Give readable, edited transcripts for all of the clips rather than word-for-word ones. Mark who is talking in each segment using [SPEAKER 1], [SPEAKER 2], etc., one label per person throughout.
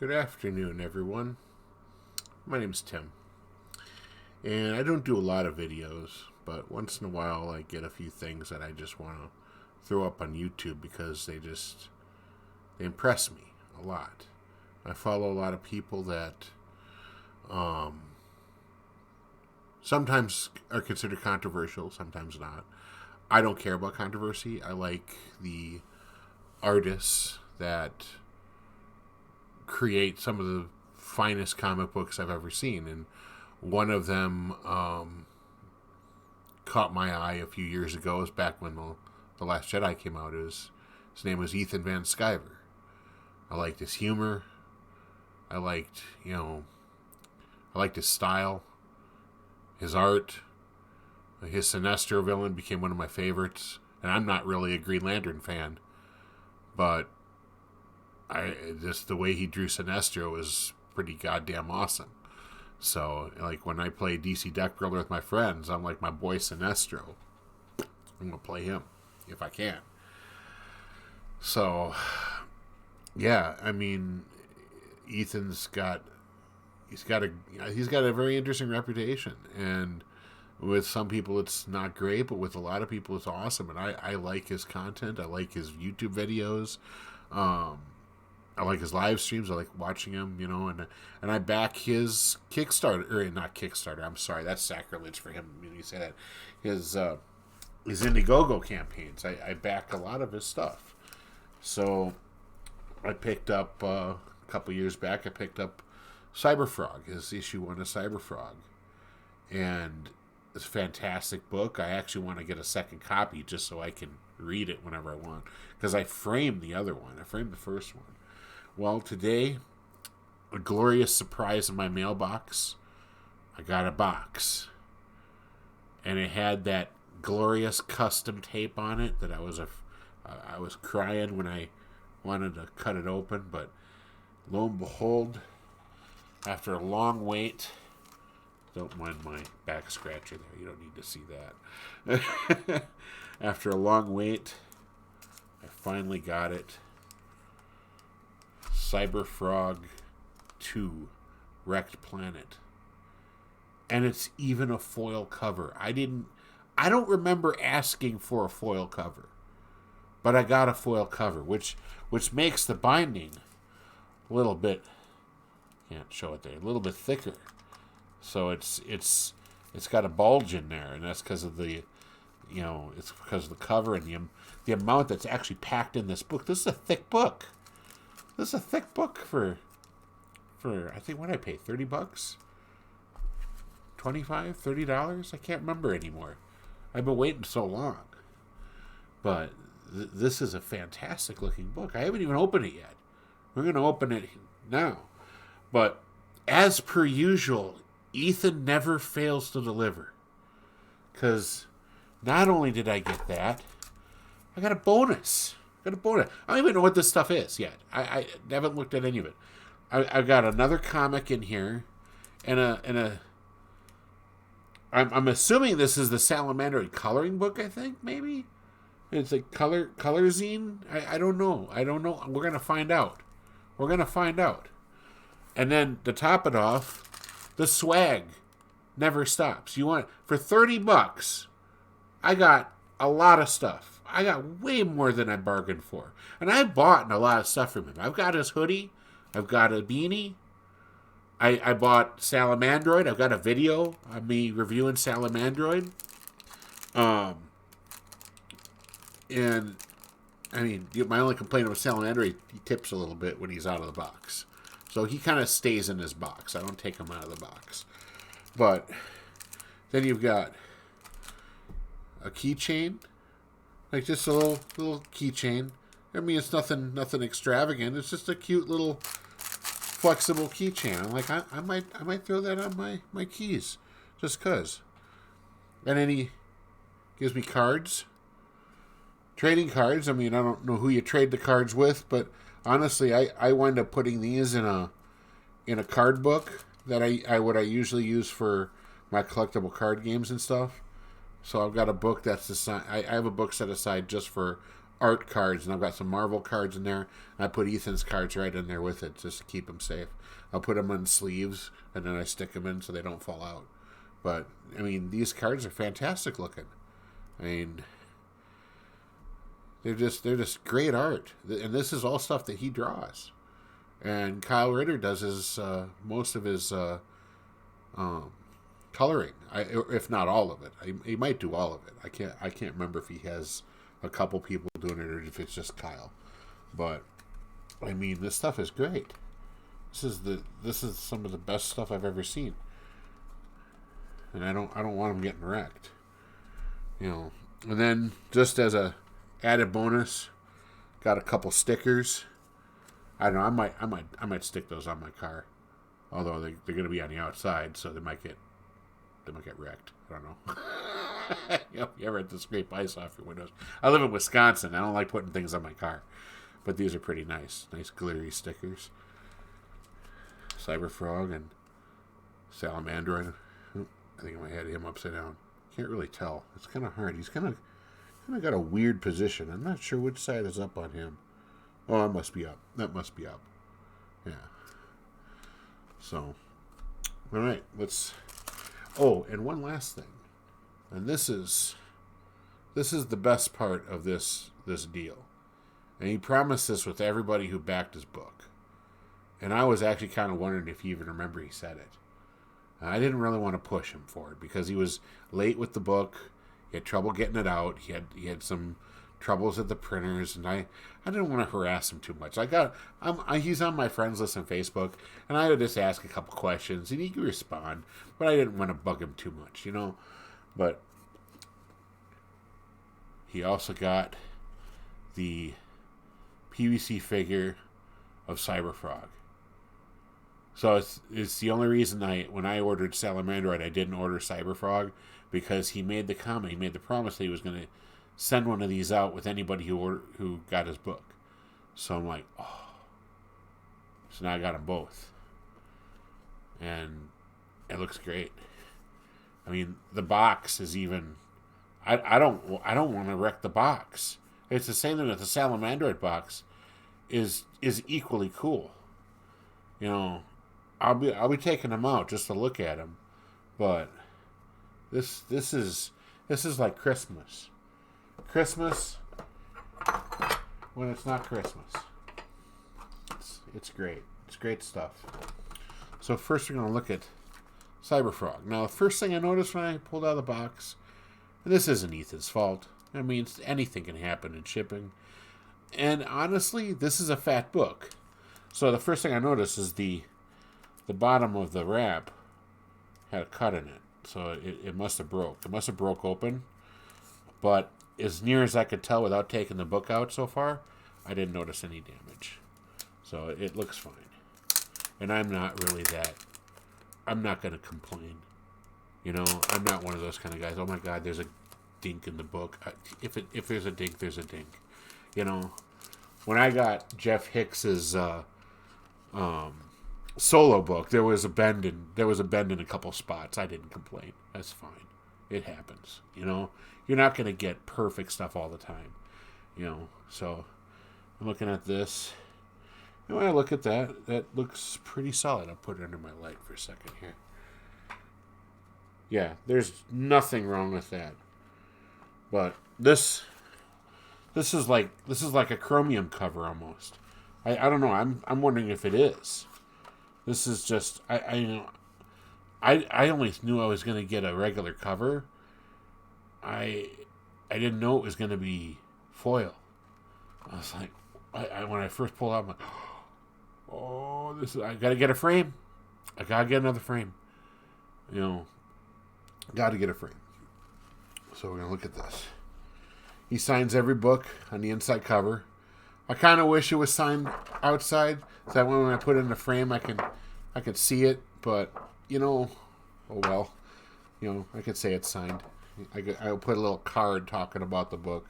[SPEAKER 1] Good afternoon, everyone. My name's Tim, and I don't do a lot of videos, but once in a while I get a few things that I just want to throw up on YouTube because they impress me a lot. I follow a lot of people that sometimes are considered controversial, sometimes not. I don't care about controversy. I like the artists that create some of the finest comic books I've ever seen, and one of them caught my eye a few years ago. It was back when the Last Jedi came out. His name was Ethan Van Sciver. I liked his humor. I liked his style, his art. His Sinestro villain became one of my favorites, and I'm not really a Green Lantern fan, but just the way he drew Sinestro was pretty goddamn awesome. So, like, when I play DC Deck Builder with my friends, I'm like, my boy Sinestro, I'm going to play him if I can. So, yeah, I mean, Ethan's got a very interesting reputation, and with some people it's not great, but with a lot of people it's awesome, and I like his content. I like his YouTube videos. I like his live streams. I like watching him, and I back his Kickstarter, or not Kickstarter. I'm sorry, that's sacrilege for him when you say that. His Indiegogo campaigns. I back a lot of his stuff. So I picked up a couple years back. I picked up Cyberfrog, his issue 1 of Cyberfrog, and it's a fantastic book. I actually want to get a second copy just so I can read it whenever I want, because I framed the other one. I framed the first one. Well, today, a glorious surprise in my mailbox. I got a box, and it had that glorious custom tape on it that I was crying when I wanted to cut it open. But lo and behold, after a long wait, don't mind my back scratcher there. You don't need to see that. After a long wait, I finally got it. Cyberfrog 2, Wrecked Planet. And it's even a foil cover. I don't remember asking for a foil cover, but I got a foil cover, which makes the binding a little bit, can't show it there, a little bit thicker. So it's got a bulge in there, and that's because of the, it's because of the cover and the amount that's actually packed in this book. This is a thick book. This is a thick book for I think, what did I pay, $30? $25, $30? I can't remember anymore. I've been waiting so long. But this is a fantastic looking book. I haven't even opened it yet. We're going to open it now. But as per usual, Ethan never fails to deliver. Because not only did I get that, I got a bonus. I don't even know what this stuff is yet. I haven't looked at any of it. I've got another comic in here, and I'm assuming this is the Salamander coloring book. I think maybe it's a color zine. I don't know. We're gonna find out. And then to top it off, the swag never stops. You want, for $30, I got a lot of stuff. I got way more than I bargained for. And I bought a lot of stuff from him. I've got his hoodie. I've got a beanie. I bought Salamandroid. I've got a video of me reviewing Salamandroid. And, I mean, my only complaint about Salamandroid, he tips a little bit when he's out of the box. So he kind of stays in his box. I don't take him out of the box. But then you've got a keychain. Like just a little keychain. I mean, it's nothing extravagant. It's just a cute little flexible keychain. I'm like, I might throw that on my keys, just cause. And then he gives me cards, trading cards. I mean, I don't know who you trade the cards with, but honestly, I wind up putting these in a card book that I usually use for my collectible card games and stuff. So I've got a book that's assigned. I have a book set aside just for art cards, and I've got some Marvel cards in there. And I put Ethan's cards right in there with it just to keep them safe. I'll put them on sleeves, and then I stick them in so they don't fall out. But, I mean, these cards are fantastic looking. I mean, they're just great art. And this is all stuff that he draws. And Kyle Ritter does his most of his coloring, if not all of it. He might do all of it. I can't remember if he has a couple people doing it or if it's just Kyle. But I mean, this stuff is great. This is some of the best stuff I've ever seen. And I don't want them getting wrecked. And then just as a added bonus, got a couple stickers. I don't know. I might stick those on my car, although they're going to be on the outside, so they might get wrecked. I don't know. You ever had to scrape ice off your windows? I live in Wisconsin. I don't like putting things on my car, but these are pretty nice glittery stickers. Cyberfrog and Salamandroid. I think I might have him upside down. Can't really tell. It's kind of hard. He's kind of got a weird position. I'm not sure which side is up on him. Oh, that must be up. Yeah. So, all right, let's... Oh, and one last thing. And this is the best part of this deal. And he promised this with everybody who backed his book. And I was actually kind of wondering if you even remember he said it. I didn't really want to push him for it because he was late with the book. He had trouble getting it out. He had some troubles at the printers, and I didn't want to harass him too much. He's on my friends list on Facebook, and I would just ask a couple questions, and he could respond, but I didn't want to bug him too much, But he also got the PVC figure of Cyberfrog. So it's the only reason when I ordered Salamandroid, I didn't order Cyberfrog, because he made the comment, he made the promise that he was going to send one of these out with anybody who got his book. So I'm like, oh. So now I got them both. And it looks great. I mean, the box is even... I don't want to wreck the box. It's the same thing with the Salamandroid box is equally cool. I'll be taking them out just to look at them. But this is like Christmas. Christmas when it's not Christmas. It's great. It's great stuff. So first we're going to look at Cyberfrog. Now, the first thing I noticed when I pulled out of the box, and this isn't Ethan's fault. I mean, anything can happen in shipping. And honestly, this is a fat book. So the first thing I noticed is the bottom of the wrap had a cut in it. So it must have broke. It must have broke open. But as near as I could tell without taking the book out so far, I didn't notice any damage. So it looks fine. And I'm not going to complain. I'm not one of those kind of guys. Oh my God, there's a dink in the book. If there's a dink, there's a dink. When I got Jeff Hicks's solo book, there was a bend in a couple spots. I didn't complain. That's fine. It happens. You're not going to get perfect stuff all the time. So I'm looking at this. And when I look at that looks pretty solid. I'll put it under my light for a second here. Yeah, there's nothing wrong with that. But this is like a chromium cover almost. I don't know. I'm wondering if it is. This is just I only knew I was going to get a regular cover. I didn't know it was going to be foil. I was like, when I first pulled out, I'm like, oh, I got to get a frame. I got to get another frame. Got to get a frame. So we're going to look at this. He signs every book on the inside cover. I kind of wish it was signed outside, so that when I put it in the frame, I could see it. But oh well, I could say it's signed. I'll put a little card talking about the book.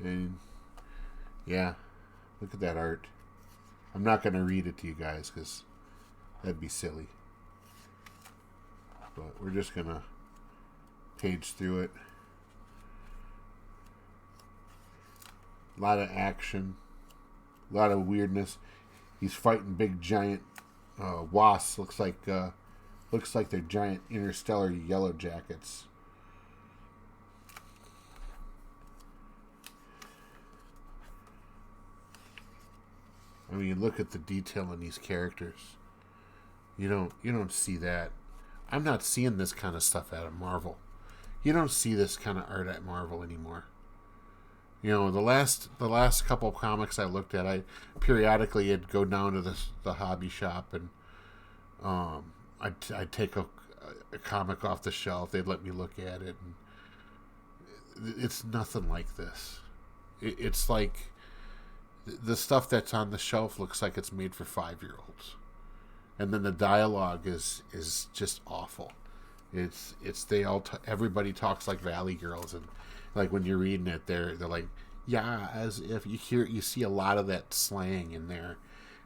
[SPEAKER 1] And yeah, look at that art. I'm not going to read it to you guys because that'd be silly. But we're just going to page through it. A lot of action, a lot of weirdness. He's fighting big giant wasps. Looks like they're giant interstellar yellow jackets. I mean, look at the detail in these characters. You don't see that. I'm not seeing this kind of stuff out of Marvel. You don't see this kind of art at Marvel anymore. You know, the last couple of comics I looked at, I periodically would go down to the hobby shop and I'd take a comic off the shelf. They'd let me look at it, and it's nothing like this. It's like the stuff that's on the shelf looks like it's made for 5-year-olds, and then the dialogue is just awful. It's everybody talks like Valley Girls, and like when you're reading it, they're like, yeah, as if you see a lot of that slang in there,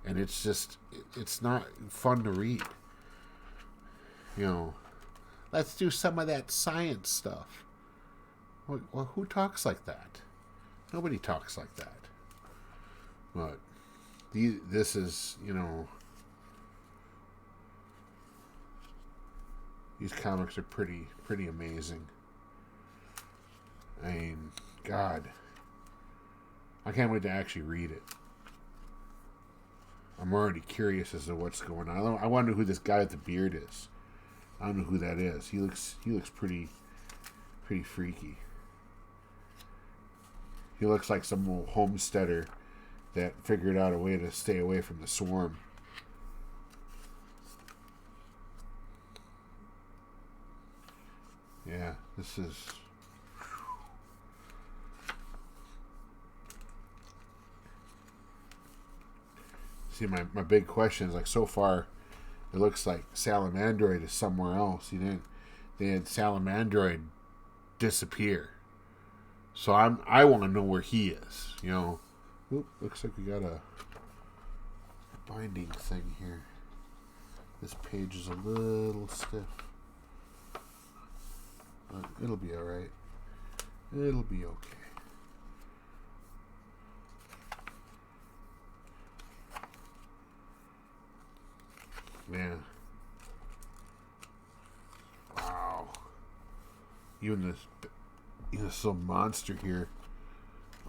[SPEAKER 1] and it's not fun to read. You know, let's do some of that science stuff. Well, who talks like that? Nobody talks like that. But this is, you know, these comics are pretty amazing. I mean, God, I can't wait to actually read it. I'm already curious as to what's going on. I wonder who this guy with the beard is. I don't know who that is. He looks pretty freaky. He looks like some old homesteader that figured out a way to stay away from the swarm. Yeah, this is... See, my big question is, like, so far, it looks like Salamandroid is somewhere else. They had Salamandroid disappear. So I want to know where he is, you know. Oop, looks like we got a binding thing here. This page is a little stiff. But it'll be alright. It'll be okay. Yeah. Wow. Even this little monster here.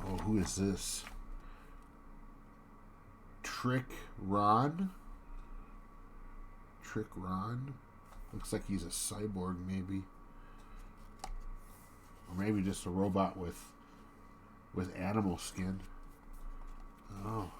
[SPEAKER 1] Oh, who is this? Trick Ron? Looks like he's a cyborg, maybe. Or maybe just a robot with animal skin. Oh.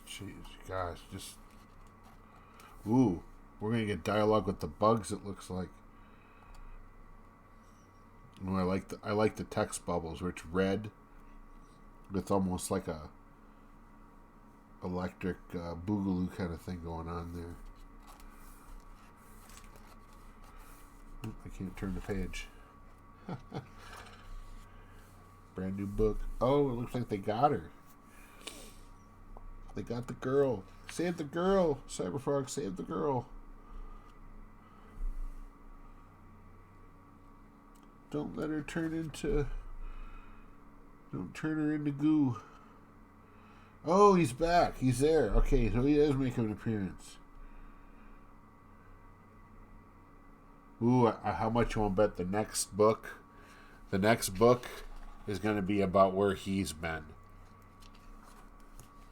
[SPEAKER 1] Jeez, guys, just... Ooh, we're going to get dialogue with the bugs, it looks like. Ooh, I like the text bubbles, where it's red with almost like a electric boogaloo kind of thing going on there. Ooh, I can't turn the page. Brand new book. Oh, it looks like they got her. They got the girl. Save the girl. Cyberfrog, save the girl. Don't let her turn into... Don't turn her into goo. Oh, he's back. He's there. Okay, so he is making an appearance. Ooh, how much you want to bet the next book? The next book is going to be about where he's been.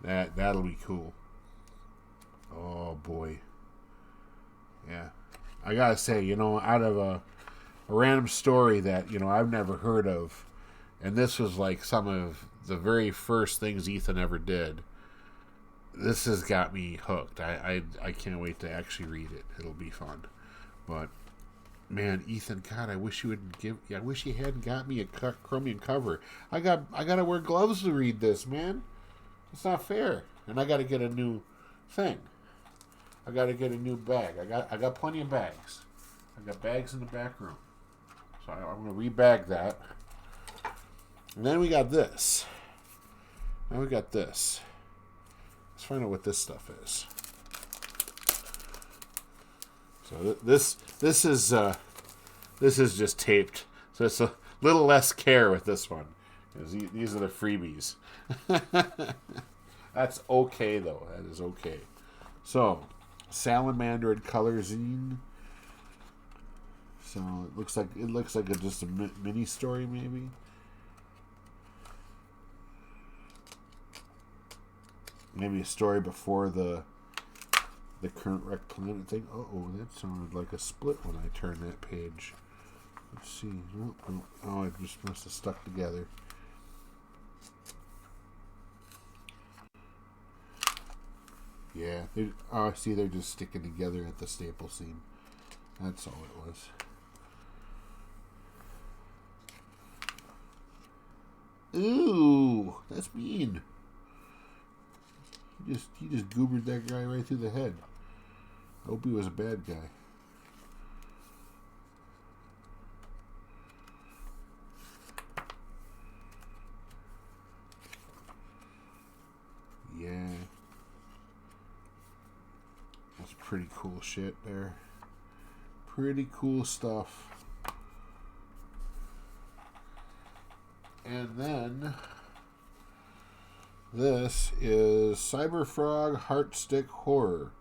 [SPEAKER 1] That'll be cool. Oh boy. Yeah. I gotta say, you know, out of a random story that, you know, I've never heard of, and this was like some of the very first things Ethan ever did, this has got me hooked. I can't wait to actually read it. It'll be fun. But man, Ethan, God, I wish you hadn't got me a chromium cover. I gotta wear gloves to read this, man. It's not fair. and I got to get a new thing. I got to get a new bag. I got plenty of bags. I got bags in the back room, so I'm going to rebag that. And then we got this. Now we got this. Let's find out what this stuff is. So this is just taped. So it's a little less care with this one. These are the freebies. That's okay though. That is okay. So, Salamander Color Zine. So it looks like just a mini story maybe. Maybe a story before the current Wreck Planet thing. Oh, that sounded like a split when I turned that page. Let's see. Oh, it just must have stuck together. Yeah. I see they're just sticking together at the staple seam. That's all it was. Ooh, that's mean. He just goobered that guy right through the head. I hope he was a bad guy. Yeah. That's pretty cool shit there. Pretty cool stuff. And then this is Cyberfrog Heartstick Horror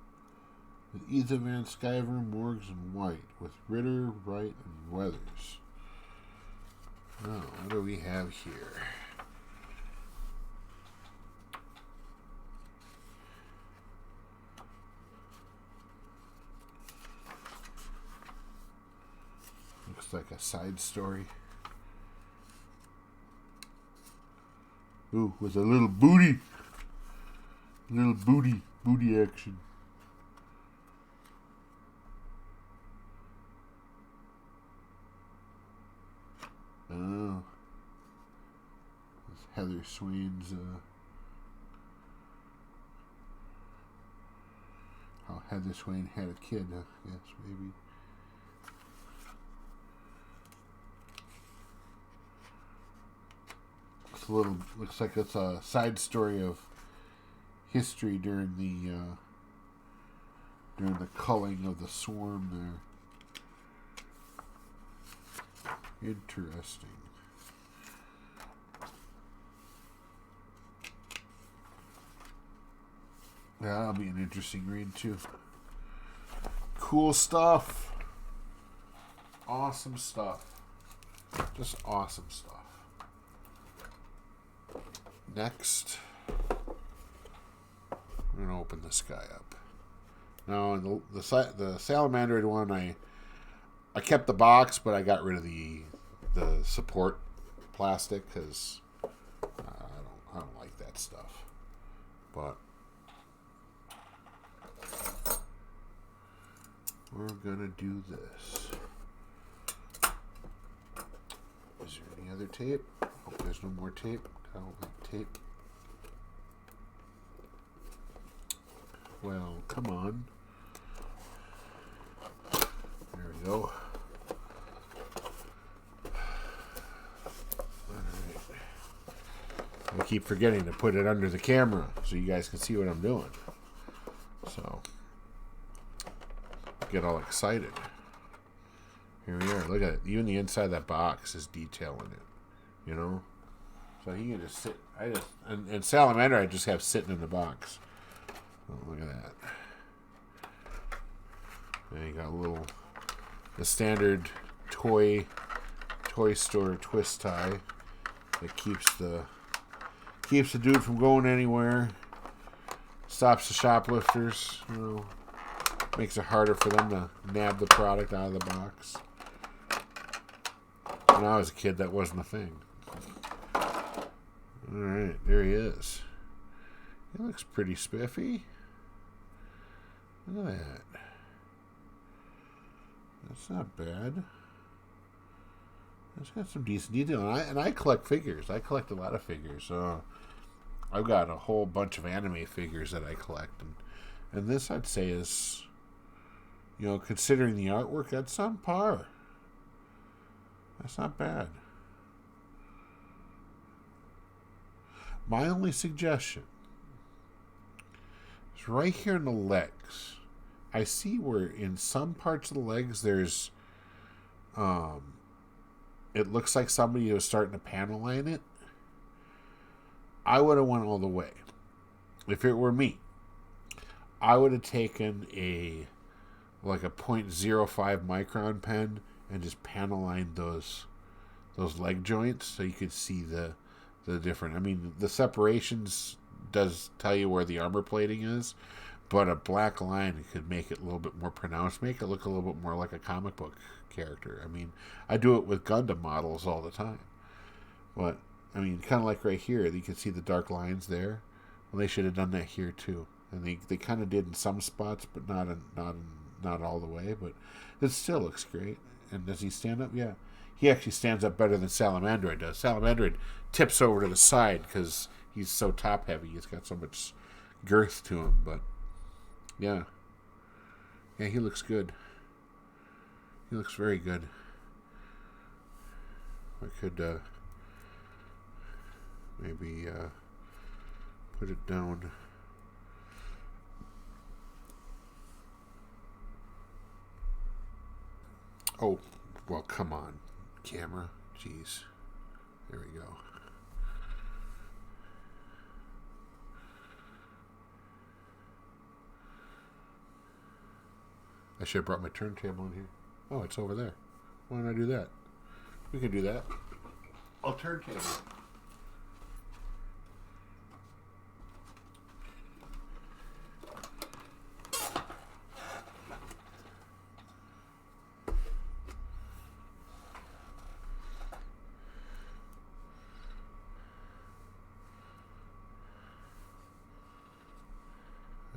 [SPEAKER 1] with Ethan Van Sciver, Morgs, and White with Ritter, Wright, and Weathers. Now, what do we have here? Looks like a side story. Ooh, with a little booty. Little booty action. Oh. It's Heather Swain's, how Heather Swain had a kid, I guess, maybe. Looks like it's a side story of history during the culling of the swarm there. Interesting. Yeah, that'll be an interesting read too. Cool stuff. Awesome stuff. Just awesome stuff. Next, I'm going to open this guy up. Now, the Salamander one, I kept the box, but I got rid of the support plastic because I don't like that stuff. But we're gonna do this. Is there any other tape? Hope there's no more tape. I don't like tape. Well, come on. There we go. Alright. I keep forgetting to put it under the camera so you guys can see what I'm doing. So, get all excited. Here we are. Look at it. Even the inside of that box is detail in it. You know? So he can just sit. And Salamander I just have sitting in the box. Oh, look at that. And you got the standard toy store twist tie that keeps the dude from going anywhere. Stops the shoplifters. You know, makes it harder for them to nab the product out of the box. When I was a kid, that wasn't a thing. Alright, there he is. He looks pretty spiffy. Look at that. That's not bad. It's got some decent detail. And I collect figures. I collect a lot of figures. I've got a whole bunch of anime figures that I collect, and this I'd say is, considering the artwork, that's on par. That's not bad. My only suggestion is right here in the legs. I see where in some parts of the legs there's, it looks like somebody was starting to panel line it. I would have went all the way. If it were me, I would have taken a .05 micron pen and just panel lined those leg joints so you could see the different. I mean, the separations does tell you where the armor plating is, but a black line could make it a little bit more pronounced, make it look a little bit more like a comic book character. I mean, I do it with Gundam models all the time, but I mean, kind of like right here, you can see the dark lines there. Well, they should have done that here too, and they kind of did in some spots, but not all the way. But it still looks great. And does he stand up? Yeah, he actually stands up better than Salamandroid does. Salamandroid tips over to the side because he's so top heavy. He's got so much girth to him. But yeah, he looks good. He looks very good. I could maybe put it down. Oh, well, come on, camera. Jeez. There we go. I should have brought my turntable in here. Oh, it's over there. Why don't I do that? We can do that. I'll turntable.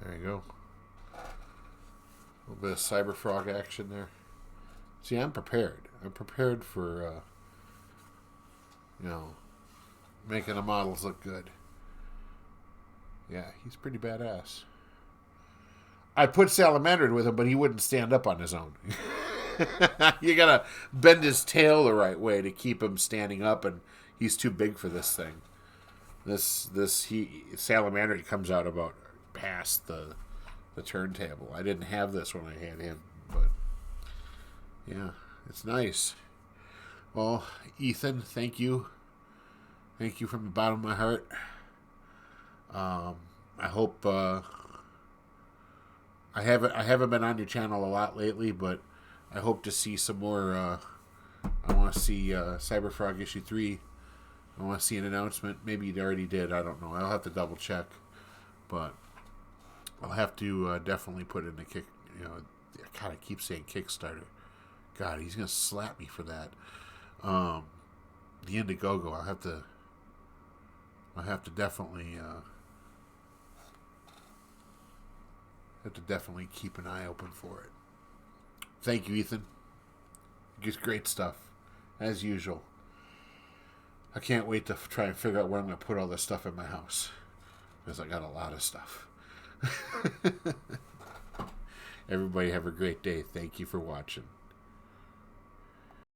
[SPEAKER 1] There you go. A little bit of Cyberfrog action there. See, I'm prepared. I'm prepared for, making the models look good. Yeah, he's pretty badass. I put Salamander with him, but he wouldn't stand up on his own. You gotta bend his tail the right way to keep him standing up, and he's too big for this thing. Salamander comes out about past the turntable. I didn't have this when I had him, but yeah, it's nice. Well, Ethan, thank you. Thank you from the bottom of my heart. I hope I haven't been on your channel a lot lately, but I hope to see some more. I want to see Cyberfrog issue 3. I want to see an announcement. Maybe you already did. I don't know. I'll have to double check, but I'll have to definitely put in the kick. God, I keep saying Kickstarter. God, he's gonna slap me for that. The Indiegogo. I'll have to definitely keep an eye open for it. Thank you, Ethan. Just great stuff, as usual. I can't wait to try and figure out where I'm going to put all this stuff in my house, because I got a lot of stuff. Everybody have a great day. Thank you for watching.